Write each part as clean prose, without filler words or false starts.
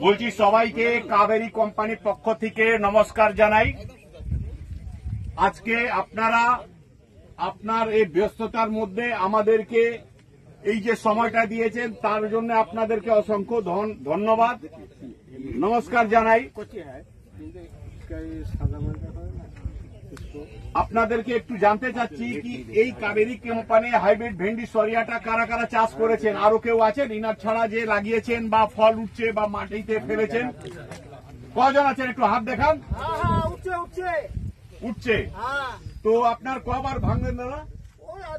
বলছি সবাইকে কাবেরী কোম্পানির পক্ষ থেকে নমস্কার জানাই। আজকে আপনারা আপনার এই ব্যস্ততার মধ্যে আমাদেরকে এই যে সময়টা দিয়েছেন তার জন্য আপনাদেরকে অসংখ্য ধন্যবাদ নমস্কার জানাই। আপনাদেরকে একটু জানতে চাচ্ছি কি এই কাবেরী কোম্পানি হাইব্রিড ভেন্ডি সরিয়াটা কারা কারা চাষ করেছেন? আরো কেউ আছেন ইনার ছাড়া যে লাগিয়েছেন বা ফল উঠছে বা মাটিতে ফেলেছেন? কজন আছেন একটু হাত দেখান। উঠছে তো আপনার কবার ভাঙলেন দাদা?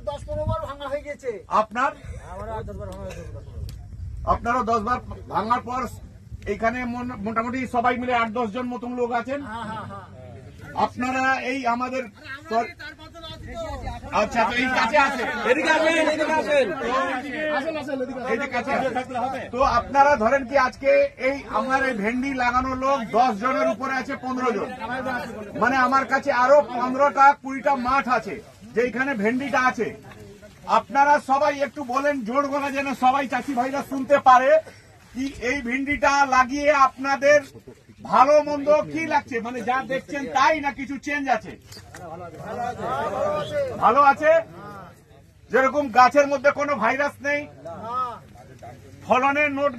10-15 বার ভাঙা হয়ে গেছে। আপনারও 10 বার ভাঙার পর এখানে মোটামুটি সবাই মিলে 8-10 জন মতন লোক আছেন। আপনারা এই আমাদের আচ্ছা তো এই কাছে আছে তো আপনারা ধরেন কি আজকে এই আমার এই ভেন্ডি লাগানোর লোক 10 জনের উপরে আছে, 15 জন, মানে আমার কাছে আরো 15টা 20টা মাঠ আছে যেখানে ভেন্ডিটা আছে। আপনারা সবাই একটু বলেন জোর গলা যেন সবাই চাষি ভাইরা শুনতে পারে কি এই ভেন্ডিটা লাগিয়ে আপনাদের ভালো মন্দ কি লাগছে, মানে যা দেখছেন তাই না কিছু চেঞ্জ আছে? ভালো আছে, যেরকম গাছের মধ্যে কোনো ভাইরাস নেই, ফলনের নোট